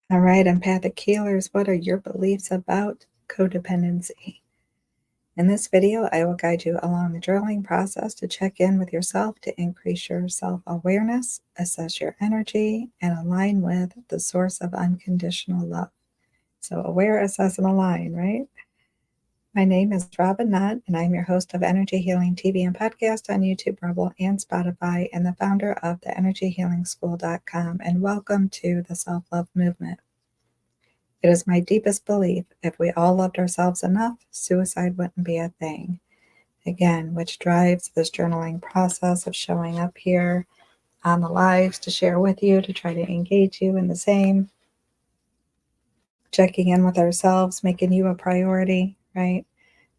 All right, Empathic Healers, what are your beliefs about codependency? In this video, I will guide you along the journaling process to check in with yourself to increase your self-awareness, assess your energy, and align with the source of unconditional love. So aware, assess, and align, right? My name is Robin Knott, and I'm your host of Energy Healing TV and podcast on YouTube, Rumble, and Spotify, and the founder of the EnergyHealingSchool.com. And welcome to the Self-Love Movement. It is my deepest belief if we all loved ourselves enough, suicide wouldn't be a thing. Again, which drives this journaling process of showing up here on the lives to share with you, to try to engage you in the same, checking in with ourselves, making you a priority, right?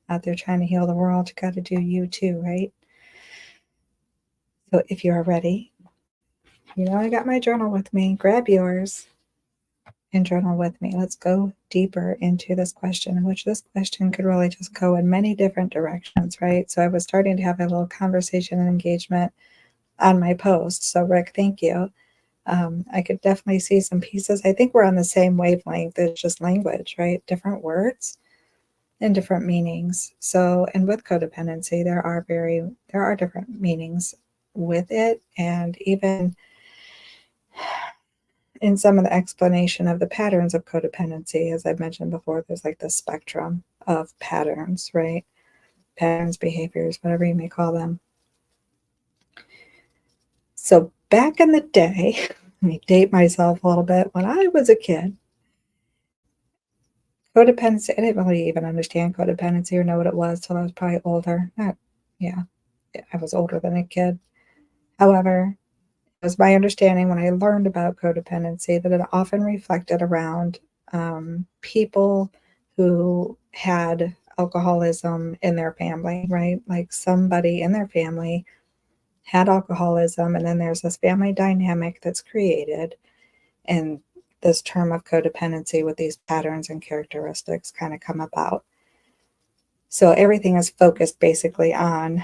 Out there trying to heal the world, you got to do you too, right? So if you are ready, I got my journal with me. Grab yours and journal with me. Let's go deeper into this question, which this question could really just go in many different directions, right? So I was starting to have a little conversation and engagement on my post. So Rick, thank you. I could definitely see some pieces. I think we're on the same wavelength. It's just language, right? Different words and different meanings. So, and with codependency, there are different meanings with it, and even in some of the explanation of the patterns of codependency, as I've mentioned before, there's like the spectrum of patterns, right? Patterns, behaviors, whatever you may call them. So back in the day, let me date myself a little bit, when I was a kid, codependency, I didn't really even understand codependency or know what it was till I was probably older. I was older than a kid. However, it was my understanding when I learned about codependency that it often reflected around people who had alcoholism in their family, right? Like somebody in their family had alcoholism, and then there's this family dynamic that's created, and this term of codependency with these patterns and characteristics kind of come about. So everything is focused basically on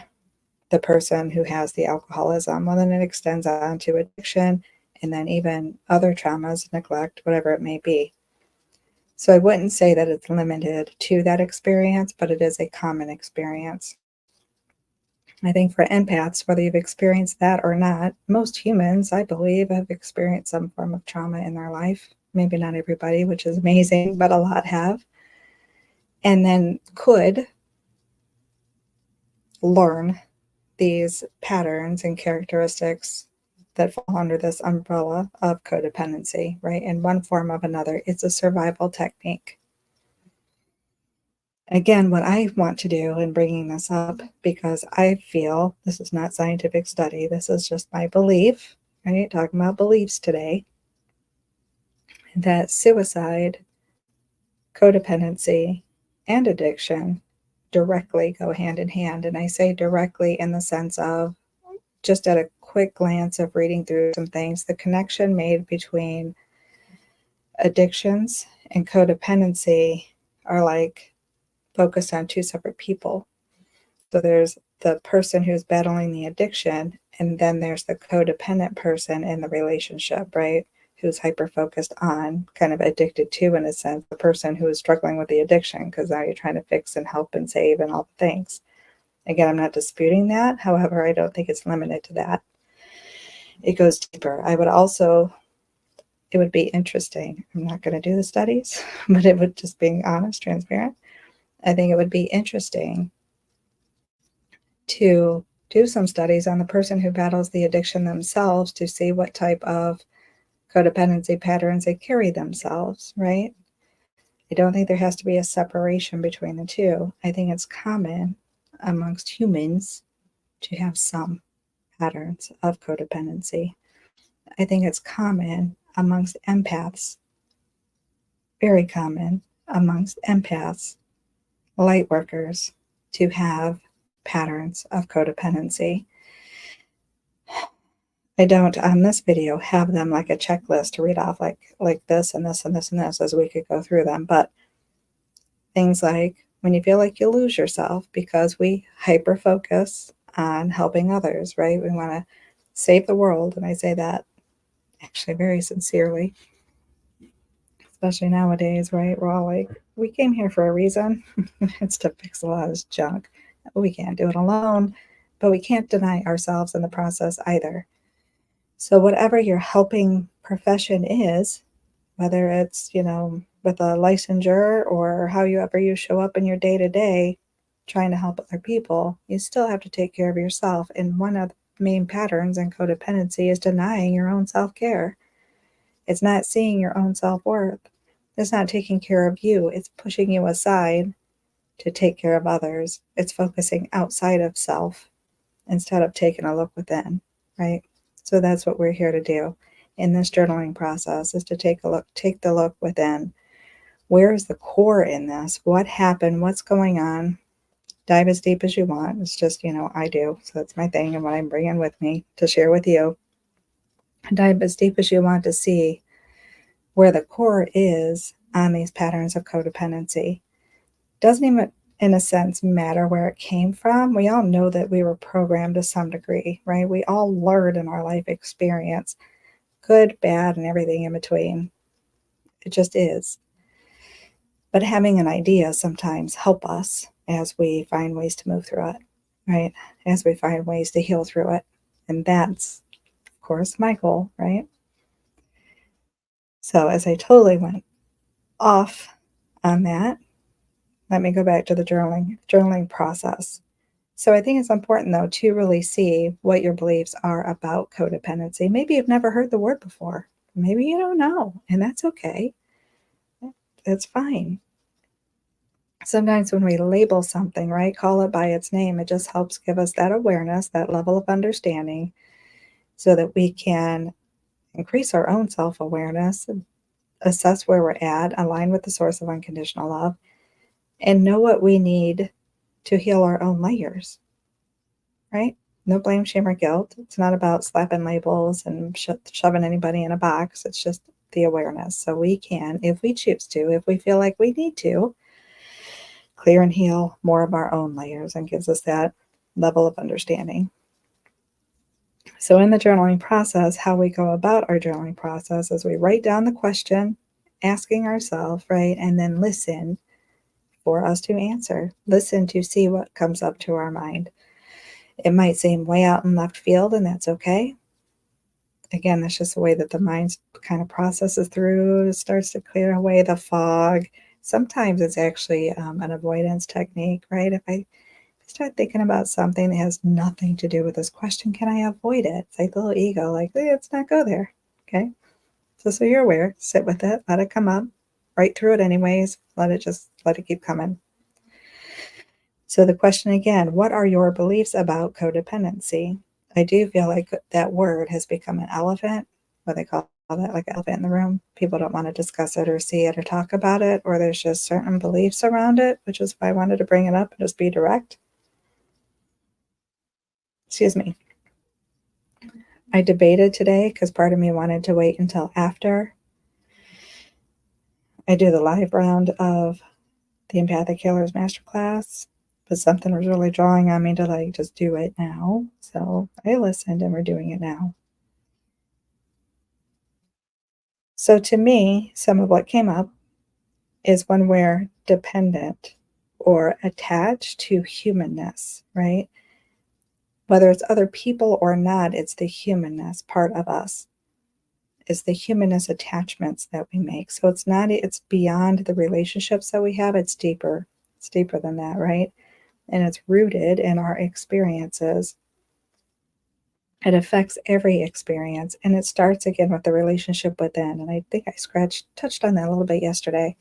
the person who has the alcoholism. Well, then it extends on to addiction and then even other traumas, neglect, whatever it may be. So I wouldn't say that it's limited to that experience, but it is a common experience. I think for empaths, whether you've experienced that or not, most humans, I believe, have experienced some form of trauma in their life. Maybe not everybody, which is amazing, but a lot have. And then could learn these patterns and characteristics that fall under this umbrella of codependency, right? In one form or another, it's a survival technique. Again, what I want to do in bringing this up, because I feel this is not scientific study, this is just my belief, right? Talking about beliefs today, that suicide, codependency, and addiction directly go hand in hand. And I say directly in the sense of, just at a quick glance of reading through some things, the connection made between addictions and codependency are like focused on two separate people. So there's the person who's battling the addiction, and then there's the codependent person in the relationship, right? Who's hyper-focused on, kind of addicted to, in a sense, the person who is struggling with the addiction, because now you're trying to fix and help and save and all the things. Again, I'm not disputing that. However, I don't think it's limited to that. It goes deeper. It would be interesting. I'm not going to do the studies, but it would, just being honest, transparent, I think it would be interesting to do some studies on the person who battles the addiction themselves to see what type of codependency patterns they carry themselves, right? I don't think there has to be a separation between the two. I think it's common amongst humans to have some patterns of codependency. I think it's common amongst empaths, very common amongst empaths, light workers, to have patterns of codependency. I don't, on this video, have them like a checklist to read off like this and this and this and this, as we could go through them. But things like when you feel like you lose yourself because we hyper focus on helping others, right? We want to save the world. And I say that actually very sincerely. especially nowadays, right? We're all like, we came here for a reason. It's to fix a lot of this junk. We can't do it alone, but we can't deny ourselves in the process either. So, whatever your helping profession is, whether it's, with a licensure or however you show up in your day to day trying to help other people, you still have to take care of yourself. And one of the main patterns in codependency is denying your own self care. It's not seeing your own self worth. It's not taking care of you. It's pushing you aside to take care of others. It's focusing outside of self instead of taking a look within, right? So that's what we're here to do in this journaling process, is to take the look within. Where is the core in this? What happened? What's going on? Dive as deep as you want. It's just, I do. So that's my thing and what I'm bringing with me to share with you. Dive as deep as you want to see where the core is on these patterns of codependency. Doesn't even, in a sense, matter where it came from. We all know that we were programmed to some degree, right? We all learned in our life experience, good, bad, and everything in between. It just is. But having an idea sometimes help us as we find ways to move through it, right? As we find ways to heal through it. And that's, of course, my goal, right? So as I totally went off on that, let me go back to the journaling process. So I think it's important, though, to really see what your beliefs are about codependency. Maybe you've never heard the word before. Maybe you don't know, and that's okay. It's fine. Sometimes when we label something, right, call it by its name, it just helps give us that awareness, that level of understanding, so that we can increase our own self-awareness, assess where we're at, align with the source of unconditional love, and know what we need to heal our own layers, right? No blame, shame, or guilt. It's not about slapping labels and shoving anybody in a box. It's just the awareness. So we can, if we choose to, if we feel like we need to, clear and heal more of our own layers, and gives us that level of understanding. So in the journaling process, how we go about our journaling process is we write down the question, asking ourselves, right, and then listen for us to answer. Listen to see what comes up to our mind. It might seem way out in left field, and that's okay. Again, that's just the way that the mind kind of processes through. It starts to clear away the fog. Sometimes it's actually an avoidance technique, right? If I start thinking about something that has nothing to do with this question, can I avoid it? It's like the little ego, like, hey, let's not go there. Okay. So you're aware, sit with it, let it come up, write through it anyways, let it keep coming. So the question again, what are your beliefs about codependency? I do feel like that word has become an elephant, what they call that, like an elephant in the room. People don't want to discuss it or see it or talk about it, or there's just certain beliefs around it, which is why I wanted to bring it up and just be direct. Excuse me. I debated today because part of me wanted to wait until after I do the live round of the Empathic Healers Masterclass, but something was really drawing on me to just do it now. So I listened and we're doing it now. So to me, some of what came up is when we're dependent or attached to humanness, right? Whether it's other people or not, it's the humanness part of us. It's the humanness attachments that we make. So it's beyond the relationships that we have. It's deeper. It's deeper than that, right? And it's rooted in our experiences. It affects every experience. And it starts again with the relationship within. And I think I touched on that a little bit yesterday.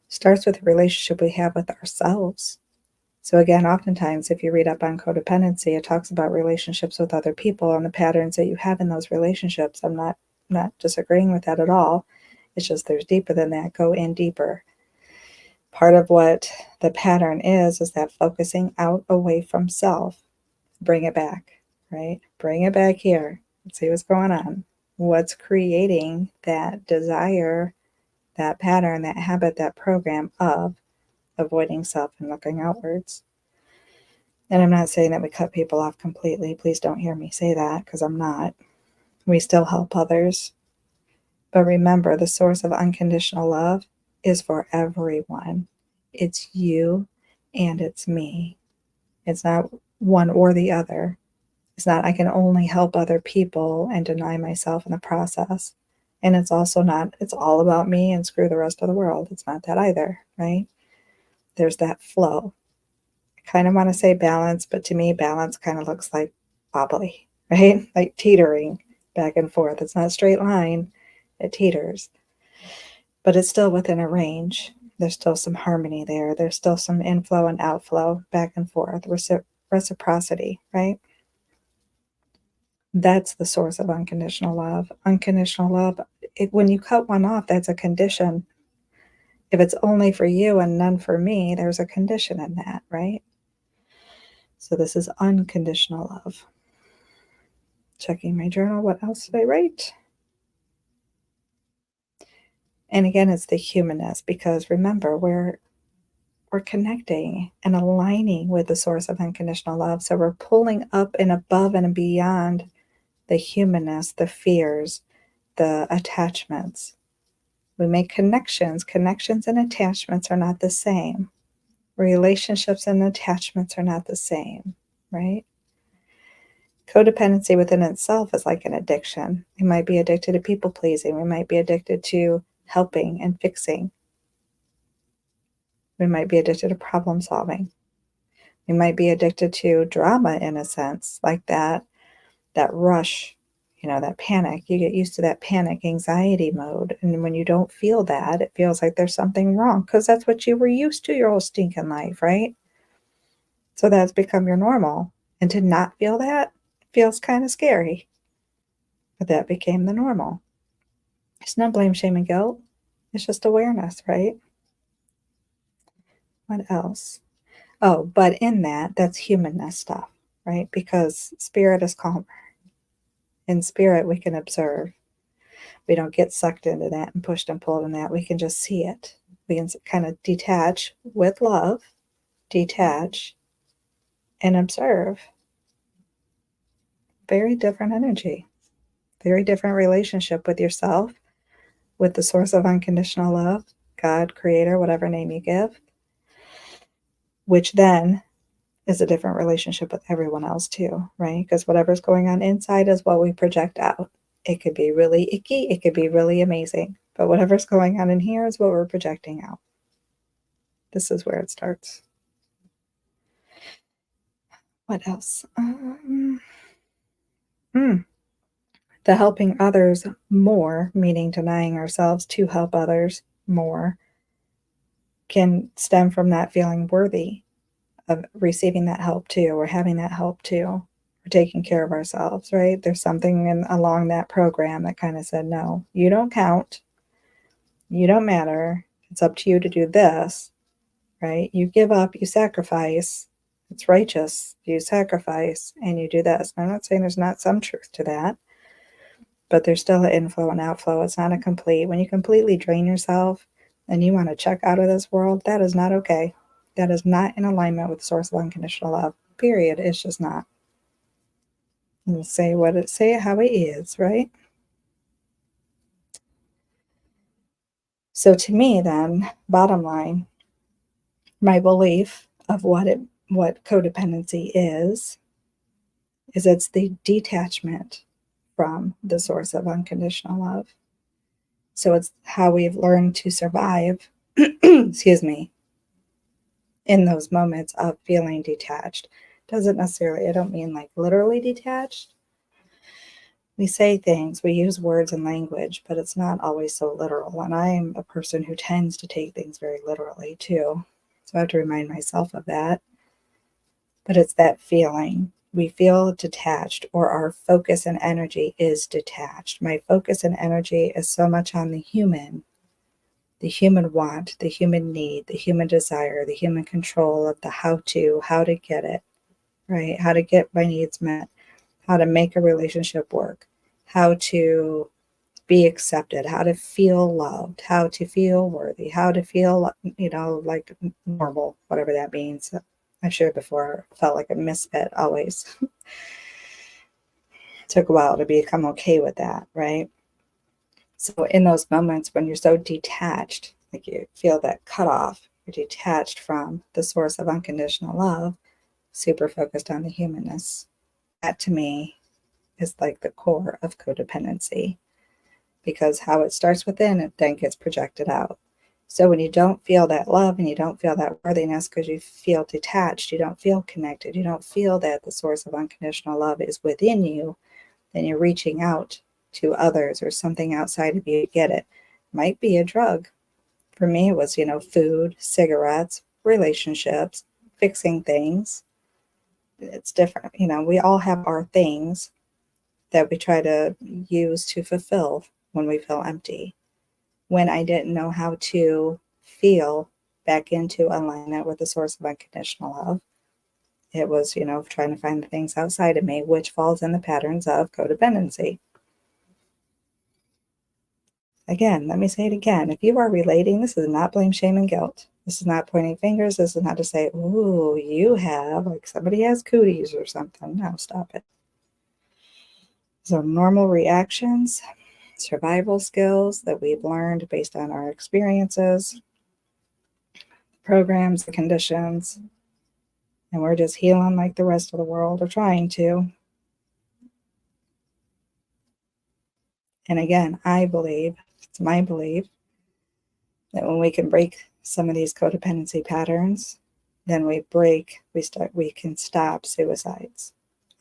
Starts with the relationship we have with ourselves. So again, oftentimes, if you read up on codependency, it talks about relationships with other people and the patterns that you have in those relationships. I'm not disagreeing with that at all. It's just there's deeper than that. Go in deeper. Part of what the pattern is that focusing out away from self. Bring it back, right? Bring it back here. Let's see what's going on. What's creating that desire, that pattern, that habit, that program of avoiding self and looking outwards. And I'm not saying that we cut people off completely. Please don't hear me say that, because I'm not. We still help others. But remember, the source of unconditional love is for everyone. It's you and it's me. It's not one or the other. It's not I can only help other people and deny myself in the process. And it's also not, it's all about me and screw the rest of the world. It's not that either, right? There's that flow. I kind of want to say balance, but to me, balance kind of looks like wobbly, right? Like teetering back and forth. It's not a straight line, it teeters, but it's still within a range. There's still some harmony there. There's still some inflow and outflow back and forth, reciprocity, right? That's the source of unconditional love. Unconditional love, when you cut one off, that's a condition. If it's only for you and none for me, there's a condition in that, right? So this is unconditional love. Checking my journal. What else did I write? And again, it's the humanness, because remember, we're connecting and aligning with the source of unconditional love. So we're pulling up and above and beyond the humanness, the fears, the attachments. We make connections. Connections and attachments are not the same. Relationships and attachments are not the same, right? Codependency within itself is like an addiction. We might be addicted to people pleasing. We might be addicted to helping and fixing. We might be addicted to problem solving. We might be addicted to drama in a sense, like that rush, that panic. You get used to that panic anxiety mode. And when you don't feel that, it feels like there's something wrong, because that's what you were used to your whole stinking life, right? So that's become your normal. And to not feel that feels kind of scary. But that became the normal. It's not blame, shame, and guilt. It's just awareness, right? What else? Oh, but in that's humanness stuff, right? Because spirit is calmer. In spirit, we can observe. We don't get sucked into that and pushed and pulled in that. We can just see it. We can kind of detach with love, detach and observe. Very different energy, very different relationship with yourself, with the source of unconditional love, God, creator, whatever name you give, which then is a different relationship with everyone else too, right? Because whatever's going on inside is what we project out. It could be really icky, it could be really amazing, but whatever's going on in here is what we're projecting out. This is where it starts. What else? The helping others more, meaning denying ourselves to help others more, can stem from that feeling worthy of receiving that help too, or having that help too, or taking care of ourselves, right? There's something along that program that kind of said, no, you don't count. You don't matter. It's up to you to do this, right? You give up, you sacrifice. It's righteous. You sacrifice and you do this. I'm not saying there's not some truth to that, but there's still an inflow and outflow. It's not a complete. When you completely drain yourself and you want to check out of this world, that is not okay. That is not in alignment with the source of unconditional love. Period. It's just not. And say it how it is, right? So to me, then, bottom line, my belief of what codependency is it's the detachment from the source of unconditional love. So it's how we've learned to survive, excuse me, in those moments of feeling detached. Doesn't necessarily, I don't mean like literally detached. We say things, we use words and language, but it's not always so literal. And I'm a person who tends to take things very literally too. So I have to remind myself of that. But it's that feeling. We feel detached, or our focus and energy is detached. My focus and energy is so much on the human want, the human need, the human desire, the human control of the how to get it, right? How to get my needs met, how to make a relationship work, how to be accepted, how to feel loved, how to feel worthy, how to feel, like normal, whatever that means. I've shared before, felt like a misfit always. Took a while to become okay with that, right? So in those moments when you're so detached, like you feel that cutoff, you're detached from the source of unconditional love, super focused on the humanness. That to me is like the core of codependency, because how it starts within, it then gets projected out. So when you don't feel that love and you don't feel that worthiness because you feel detached, you don't feel connected, you don't feel that the source of unconditional love is within you, then you're reaching out to others or something outside of you to get it. Might be a drug. For me, it was, food, cigarettes, relationships, fixing things. It's different. We all have our things that we try to use to fulfill when we feel empty. When I didn't know how to feel back into alignment with the source of unconditional love, it was, trying to find the things outside of me, which falls in the patterns of codependency. Again, let me say it again. If you are relating, this is not blame, shame, and guilt. This is not pointing fingers. This is not to say, ooh, you have, like somebody has cooties or something. No, stop it. So normal reactions, survival skills that we've learned based on our experiences, programs, the conditions, and we're just healing like the rest of the world or trying to. And again, I believe, it's my belief, that when we can break some of these codependency patterns, then we can stop suicides.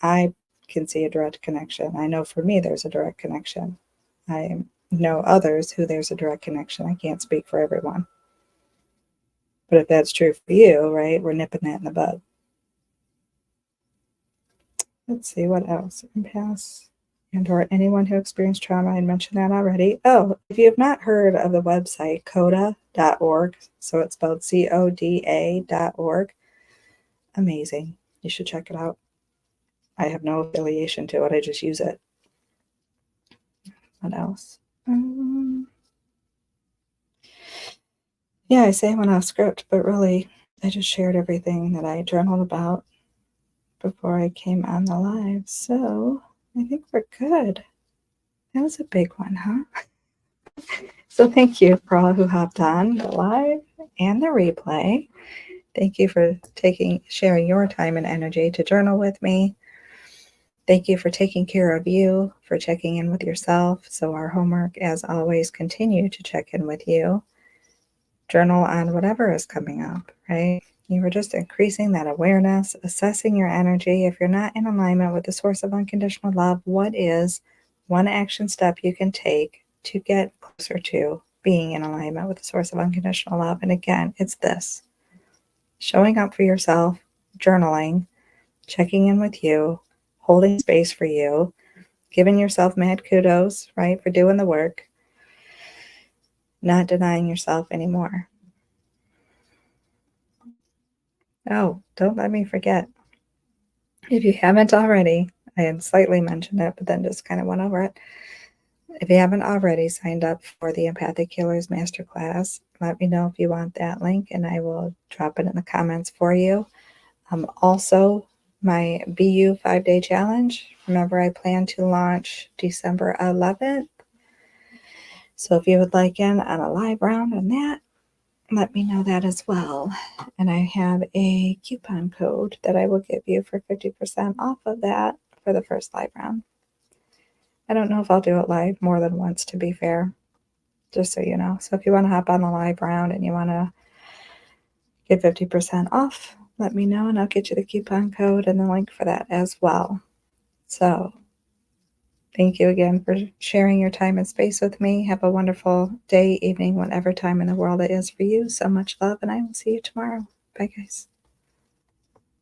I can see a direct connection. I know for me there's a direct connection. I know others who there's a direct connection. I can't speak for everyone. But if that's true for you, right, we're nipping that in the bud. Let's see what else. Empaths and or anyone who experienced trauma. I mentioned that already. Oh, if you have not heard of the website coda.org, so it's spelled CODA.org, amazing. You should check it out. I have no affiliation to it. I just use it. What else? Yeah, I say I went off script, but really, I just shared everything that I journaled about before I came on the live. So I think we're good. That was a big one, huh? So thank you for all who hopped on the live and the replay. Thank you for sharing your time and energy to journal with me. Thank you for taking care of you, for checking in with yourself. So our homework, as always, continue to check in with you. Journal on whatever is coming up, right? You were just increasing that awareness, assessing your energy. If you're not in alignment with the source of unconditional love, what is one action step you can take to get closer to being in alignment with the source of unconditional love? And again, it's this: showing up for yourself, journaling, checking in with you, holding space for you, giving yourself mad kudos, right, for doing the work, not denying yourself anymore. Oh, don't let me forget. If you haven't already, I had slightly mentioned it, but then just kind of went over it. If you haven't already signed up for the Empathic Healers Masterclass, let me know if you want that link, and I will drop it in the comments for you. Also, my BU 5-day challenge. Remember, I plan to launch December 11th. So if you would like in on a live round on that, let me know that as well. And I have a coupon code that I will give you for 50% off of that for the first live round. I don't know if I'll do it live more than once, to be fair, just so you know. So if you want to hop on the live round and you want to get 50% off, let me know and I'll get you the coupon code and the link for that as well. So thank you again for sharing your time and space with me. Have a wonderful day, evening, whatever time in the world it is for you. So much love, and I will see you tomorrow. Bye, guys.